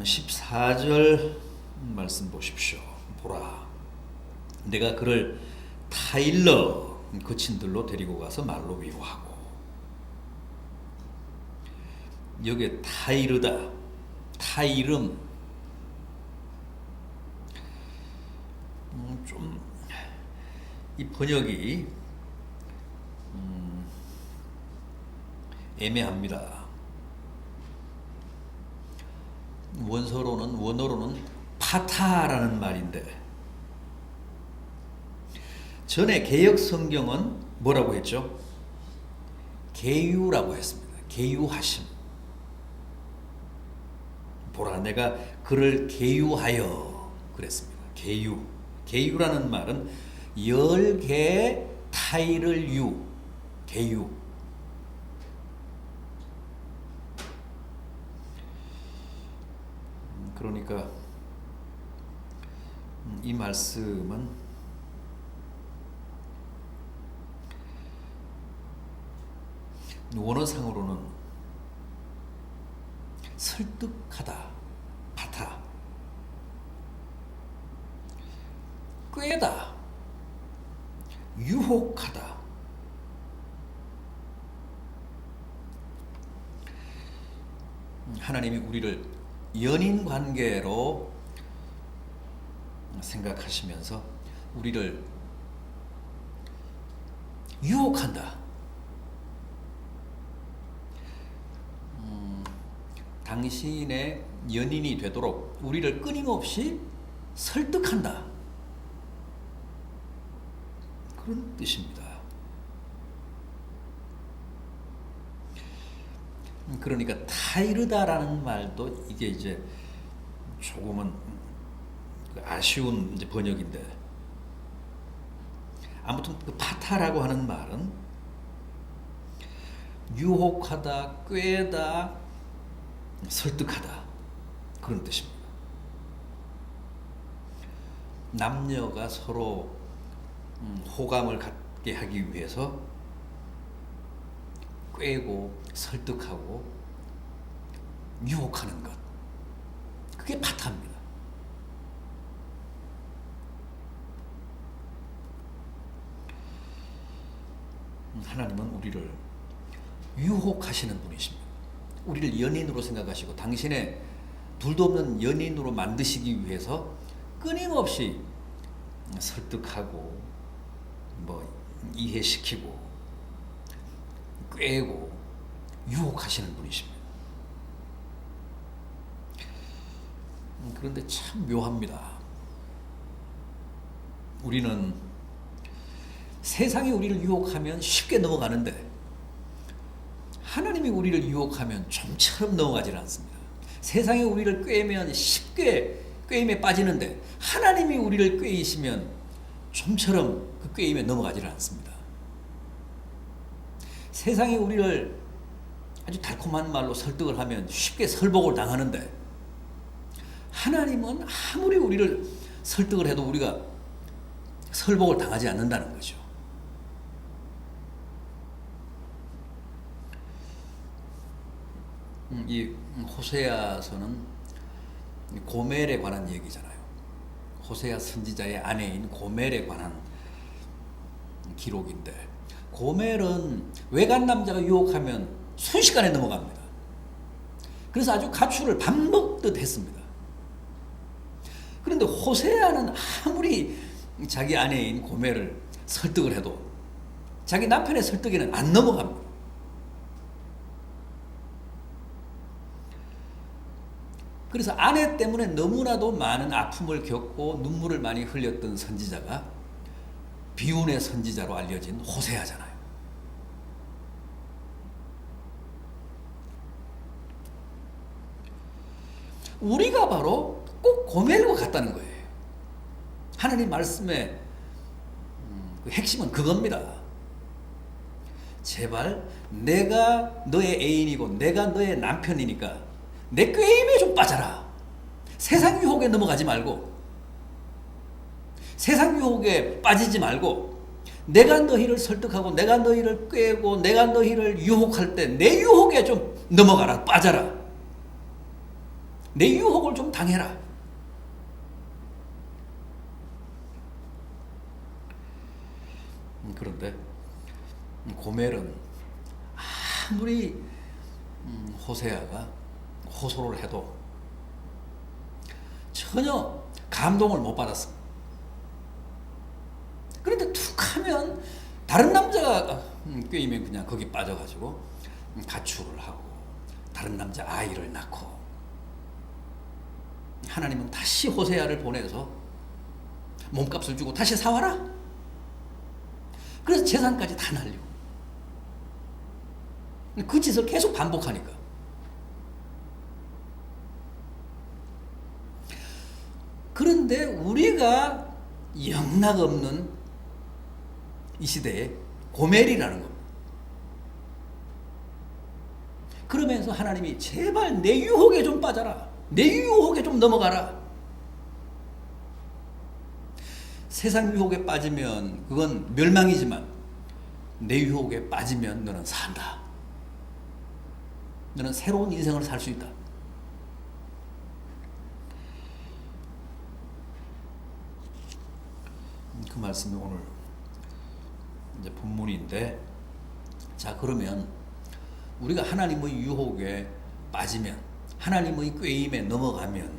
14절 말씀 보십시오. 보라, 내가 그를 타일러 거친들로 데리고 가서 말로 위로하고. 여기에 타이르다, 타이름, 좀 이 번역이 애매합니다. 원어로는 파타라는 말인데, 전에 개역 성경은 뭐라고 했죠? 계유라고 했습니다. 계유하심. 보라, 내가 그를 계유하여 그랬습니다. 계유. 계유라는 말은 열개 타이를 유, 계유. 그러니까 이 말씀은 원어상으로는 설득하다, 파타, 꾀다, 유혹하다. 하나님이 우리를 연인 관계로 생각하시면서 우리를 유혹한다. 당신의 연인이 되도록 우리를 끊임없이 설득한다. 그런 뜻입니다. 그러니까 타이르다라는 말도 이게 이제 조금은 아쉬운 이제 번역인데, 아무튼 그 파타라고 하는 말은 유혹하다, 꾀다, 설득하다, 그런 뜻입니다. 남녀가 서로 호감을 갖게 하기 위해서 꾀고 설득하고 유혹하는 것, 그게 파타입니다. 하나님은 우리를 유혹하시는 분이십니다. 우리를 연인으로 생각하시고 당신의 둘도 없는 연인으로 만드시기 위해서 끊임없이 설득하고 이해시키고 꾀고 유혹하시는 분이십니다. 그런데 참 묘합니다. 우리는 세상이 우리를 유혹하면 쉽게 넘어가는데 하나님이 우리를 유혹하면 좀처럼 넘어가질 않습니다. 세상이 우리를 꾀면 쉽게 꾀임에 빠지는데 하나님이 우리를 꾀이시면 좀처럼 그 꾀임에 넘어가질 않습니다. 세상이 우리를 아주 달콤한 말로 설득을 하면 쉽게 설복을 당하는데 하나님은 아무리 우리를 설득을 해도 우리가 설복을 당하지 않는다는 거죠. 이 호세아서는 고멜에 관한 얘기잖아요. 호세아 선지자의 아내인 고멜에 관한 기록인데, 고멜은 외간 남자가 유혹하면 순식간에 넘어갑니다. 그래서 아주 가출을 밥 먹듯 했습니다. 그런데 호세아는 아무리 자기 아내인 고멜을 설득을 해도 자기 남편의 설득에는 안 넘어갑니다. 그래서 아내 때문에 너무나도 많은 아픔을 겪고 눈물을 많이 흘렸던 선지자가 비운의 선지자로 알려진 호세아잖아요. 우리가 바로 꼭 고멜과 같다는 거예요. 하나님 말씀의 그 핵심은 그겁니다. 제발 내가 너의 애인이고 내가 너의 남편이니까 내 꾀임에 좀 빠져라. 세상 유혹에 넘어가지 말고, 세상 유혹에 빠지지 말고, 내가 너희를 설득하고 내가 너희를 꾀고 내가 너희를 유혹할 때 내 유혹에 좀 넘어가라, 빠져라. 내 유혹을 좀 당해라. 그런데 고멜은 아무리 호세아가 호소를 해도 전혀 감동을 못 받았어. 그런데 툭 하면 다른 남자가 꾀이면 그냥 거기 빠져가지고 가출을 하고 다른 남자 아이를 낳고, 하나님은 다시 호세아를 보내서 몸값을 주고 다시 사와라. 그래서 재산까지 다 날리고, 그 짓을 계속 반복하니까. 그런데 우리가 영락없는 이 시대에 고멜이라는 겁니다. 그러면서 하나님이 제발 내 유혹에 좀 빠져라. 내 유혹에 좀 넘어가라. 세상 유혹에 빠지면 그건 멸망이지만 내 유혹에 빠지면 너는 산다. 너는 새로운 인생을 살 수 있다. 그 말씀이 오늘 이제 본문인데, 자, 그러면 우리가 하나님의 유혹에 빠지면, 하나님의 꾀임에 넘어가면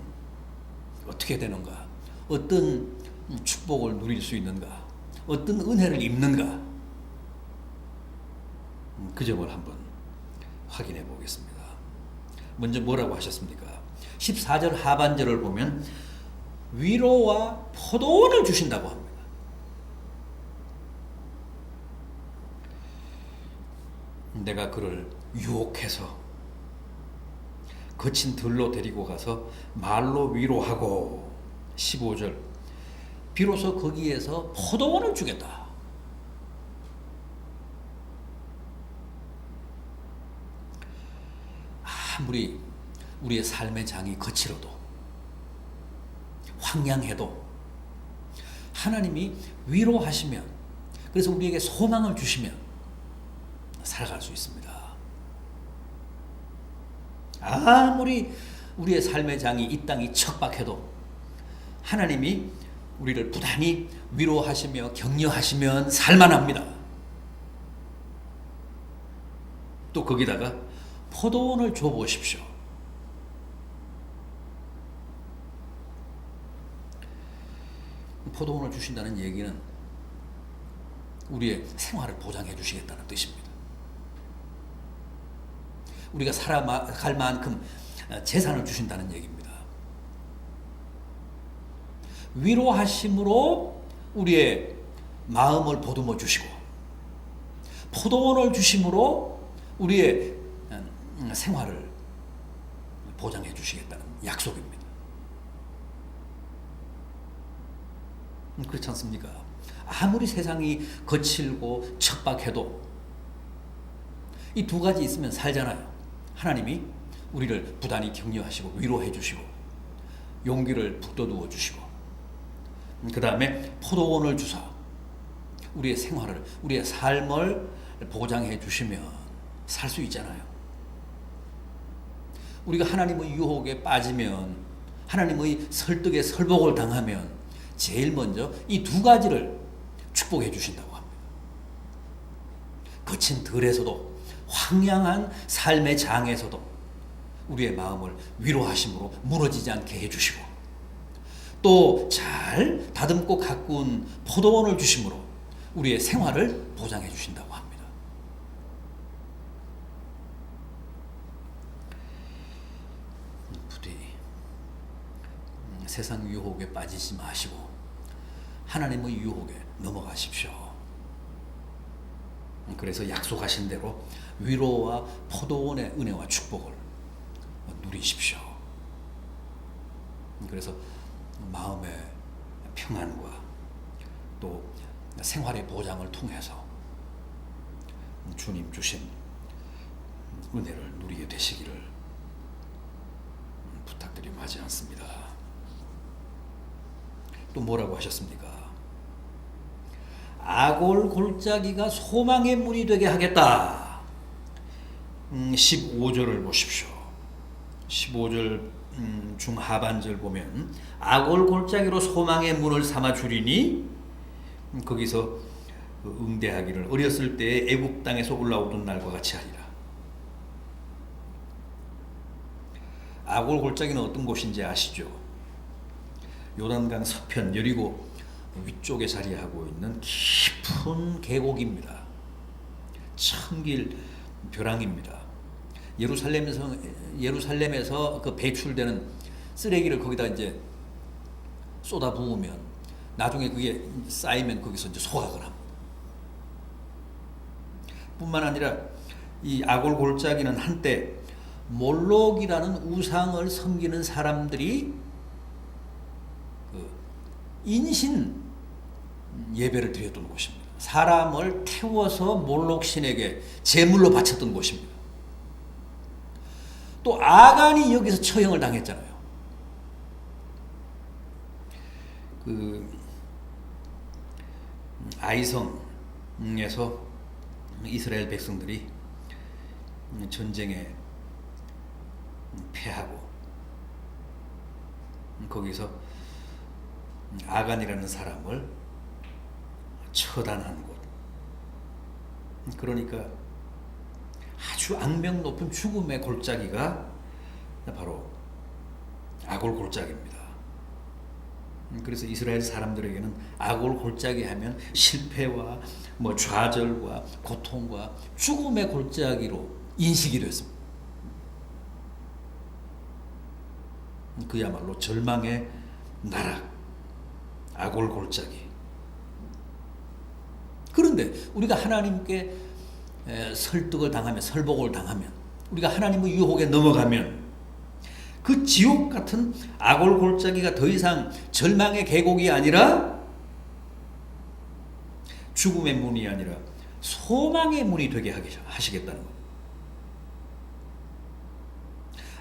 어떻게 되는가? 어떤 축복을 누릴 수 있는가? 어떤 은혜를 입는가? 그 점을 한번 확인해 보겠습니다. 먼저 뭐라고 하셨습니까? 14절 하반절을 보면 위로와 포도원을 주신다고 합니다. 내가 그를 유혹해서 거친 들로 데리고 가서 말로 위로하고, 15절 비로소 거기에서 포도원을 주겠다. 아무리 우리의 삶의 장이 거칠어도, 황량해도 하나님이 위로하시면, 그래서 우리에게 소망을 주시면 살아갈 수 있습니다. 아무리 우리의 삶의 장이, 이 땅이 척박해도 하나님이 우리를 부단히 위로하시며 격려하시면 살만합니다. 또 거기다가 포도원을 줘보십시오. 포도원을 주신다는 얘기는 우리의 생활을 보장해 주시겠다는 뜻입니다. 우리가 살아갈 만큼 재산을 주신다는 얘기입니다. 위로하심으로 우리의 마음을 보듬어 주시고, 포도원을 주심으로 우리의 생활을 보장해 주시겠다는 약속입니다. 그렇지 않습니까? 아무리 세상이 거칠고 척박해도 이 두 가지 있으면 살잖아요. 하나님이 우리를 부단히 격려하시고 위로해 주시고 용기를 북돋워 주시고, 그 다음에 포도원을 주사 우리의 생활을, 우리의 삶을 보장해 주시면 살 수 있잖아요. 우리가 하나님의 유혹에 빠지면, 하나님의 설득에 설복을 당하면 제일 먼저 이 두 가지를 축복해 주신다고 합니다. 거친 들에서도, 황량한 삶의 장에서도 우리의 마음을 위로하심으로 무너지지 않게 해주시고, 또 잘 다듬고 가꾼 포도원을 주심으로 우리의 생활을 보장해 주신다고 합니다. 부디 세상 유혹에 빠지지 마시고 하나님의 유혹에 넘어가십시오. 그래서 약속하신 대로 위로와 포도원의 은혜와 축복을 누리십시오. 그래서 마음의 평안과 또 생활의 보장을 통해서 주님 주신 은혜를 누리게 되시기를 부탁드리고 하지 않습니다. 또 뭐라고 하셨습니까? 아골 골짜기가 소망의 문이 되게 하겠다. 15절을 보십시오. 15절 중하반절 보면 악올 골짜기로 소망의 문을 삼아 주리니, 거기서 응대하기를 어렸을 때에 애굽 땅에서 올라오던 날과 같이 하리라. 악올 골짜기는 어떤 곳인지 아시죠? 요단강 서편 여리고 위쪽에 자리하고 있는 깊은 계곡입니다. 천길 벼랑입니다. 예루살렘에서 그 배출되는 쓰레기를 거기다 이제 쏟아 부으면 나중에 그게 쌓이면 거기서 이제 소각을 합니다. 뿐만 아니라 이 아골 골짜기는 한때 몰록이라는 우상을 섬기는 사람들이 그 인신 예배를 드렸던 곳입니다. 사람을 태워서 몰록 신에게 제물로 바쳤던 곳입니다. 또 아간이 여기서 처형을 당했잖아요. 그 아이성에서 이스라엘 백성들이 전쟁에 패하고 거기서 아간이라는 사람을 처단한 곳. 그러니까 아주 악명 높은 죽음의 골짜기가 바로 아골 골짜기입니다. 그래서 이스라엘 사람들에게는 아골 골짜기 하면 실패와 좌절과 고통과 죽음의 골짜기로 인식이 됐습니다. 그야말로 절망의 나락, 아골 골짜기. 그런데 우리가 하나님께 설득을 당하면, 설복을 당하면, 우리가 하나님의 유혹에 넘어가면 그 지옥 같은 아골 골짜기가 더 이상 절망의 계곡이 아니라 죽음의 문이 아니라 소망의 문이 되게 하시겠다는 겁니다.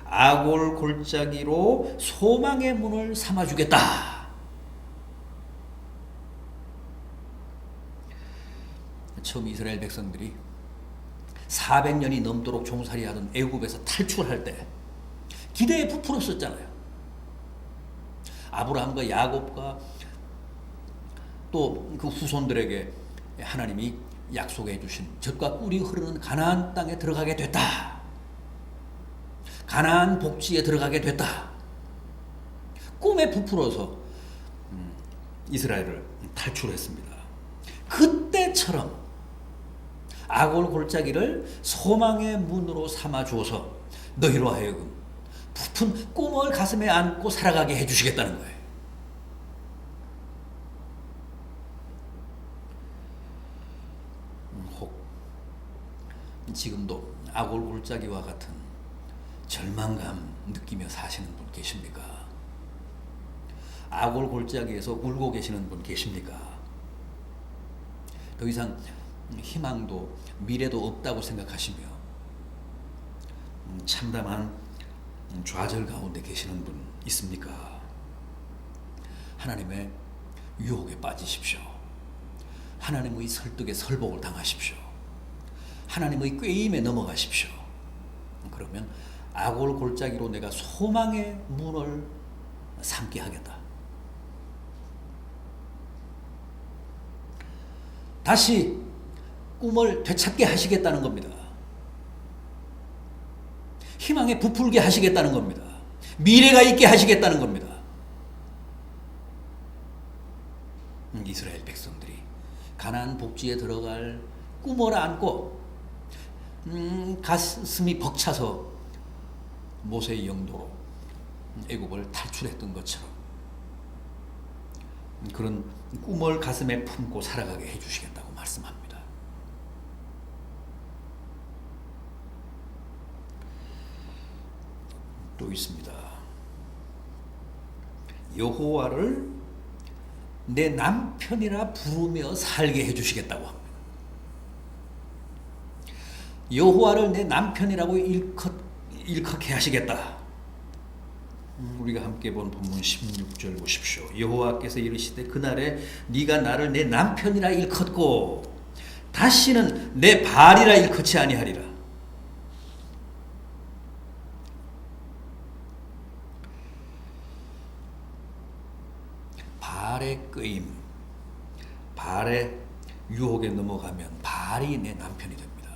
아골 골짜기로 소망의 문을 삼아주겠다. 처음 이스라엘 백성들이 400년이 넘도록 종살이하던 애굽에서 탈출할 때 기대에 부풀었었잖아요. 아브라함과 야곱과 또 그 후손들에게 하나님이 약속해 주신 젖과 꿀이 흐르는 가나안 땅에 들어가게 됐다. 가나안 복지에 들어가게 됐다. 꿈에 부풀어서 이스라엘을 탈출했습니다. 그때처럼 아골 골짜기를 소망의 문으로 삼아줘서 너희로 하여금 부푼 꿈을 가슴에 안고 살아가게 해주시겠다는 거예요. 혹 지금도 아골 골짜기와 같은 절망감 느끼며 사시는 분 계십니까? 아골 골짜기에서 울고 계시는 분 계십니까? 더 이상 희망도 미래도 없다고 생각하시며 참담한 좌절 가운데 계시는 분 있습니까? 하나님의 유혹에 빠지십시오. 하나님의 설득에 설복을 당하십시오. 하나님의 꾀임에 넘어가십시오. 그러면 아골 골짜기로 내가 소망의 문을 삼게 하겠다. 다시 꿈을 되찾게 하시겠다는 겁니다. 희망에 부풀게 하시겠다는 겁니다. 미래가 있게 하시겠다는 겁니다. 이스라엘 백성들이 가나안 복지에 들어갈 꿈을 안고 가슴이 벅차서 모세의 영도로 애굽을 탈출했던 것처럼 그런 꿈을 가슴에 품고 살아가게 해주시겠다고 말씀합니다. 또 있습니다. 여호와를 내 남편이라 부르며 살게 해주시겠다고 합니다. 여호와를 내 남편이라고 일컫게 하시겠다. 우리가 함께 본 본문 16절 보십시오. 여호와께서 이르시되 그날에 네가 나를 내 남편이라 일컫고 다시는 내 발이라 일컫지 아니하리라. 꾀임, 바알의 유혹에 넘어가면 바알이 내 남편이 됩니다.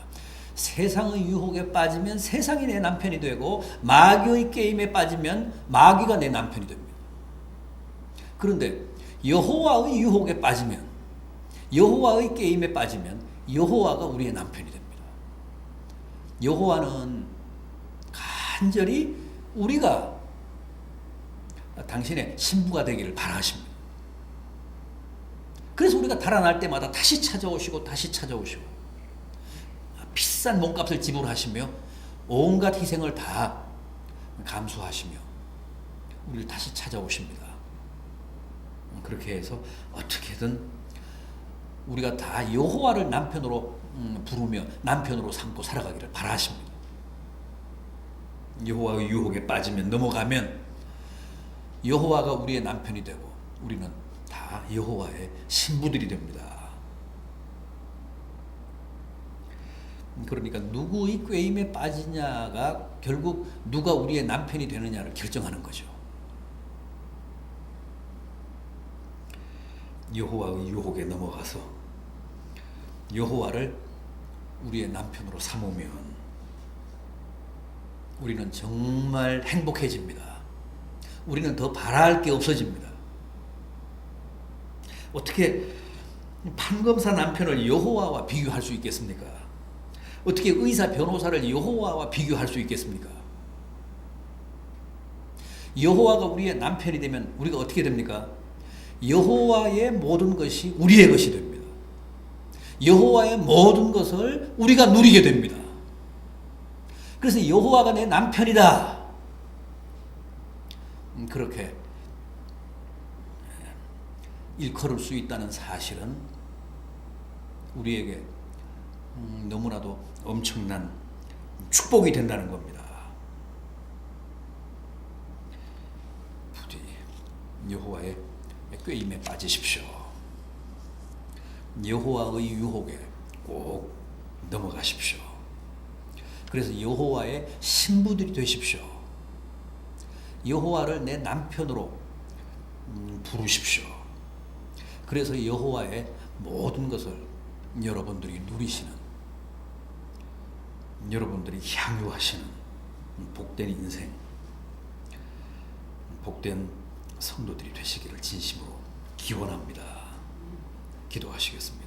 세상의 유혹에 빠지면 세상이 내 남편이 되고 마귀의 게임에 빠지면 마귀가 내 남편이 됩니다. 그런데 여호와의 유혹에 빠지면, 여호와의 게임에 빠지면 여호와가 우리의 남편이 됩니다. 여호와는 간절히 우리가 당신의 신부가 되기를 바라십니다. 그래서 우리가 달아날 때마다 다시 찾아오시고 다시 찾아오시고 비싼 몸값을 지불하시며 온갖 희생을 다 감수하시며 우리를 다시 찾아오십니다. 그렇게 해서 어떻게든 우리가 다 여호와를 남편으로 부르며 남편으로 삼고 살아가기를 바라십니다. 여호와의 유혹에 빠지면, 넘어가면 여호와가 우리의 남편이 되고 우리는 다 여호와의 신부들이 됩니다. 그러니까 누구의 꾀임에 빠지냐가 결국 누가 우리의 남편이 되느냐를 결정하는 거죠. 여호와의 유혹에 넘어가서 여호와를 우리의 남편으로 삼으면 우리는 정말 행복해집니다. 우리는 더 바랄 게 없어집니다. 어떻게 판검사 남편을 여호와와 비교할 수 있겠습니까? 어떻게 의사 변호사를 여호와와 비교할 수 있겠습니까? 여호와가 우리의 남편이 되면 우리가 어떻게 됩니까? 여호와의 모든 것이 우리의 것이 됩니다. 여호와의 모든 것을 우리가 누리게 됩니다. 그래서 여호와가 내 남편이다. 그렇게 일컬을 수 있다는 사실은 우리에게 너무나도 엄청난 축복이 된다는 겁니다. 부디 여호와의 꾀임에 빠지십시오. 여호와의 유혹에 꼭 넘어가십시오. 그래서 여호와의 신부들이 되십시오. 여호와를 내 남편으로 부르십시오. 그래서 여호와의 모든 것을 여러분들이 누리시는, 여러분들이 향유하시는 복된 인생, 복된 성도들이 되시기를 진심으로 기원합니다. 기도하시겠습니다.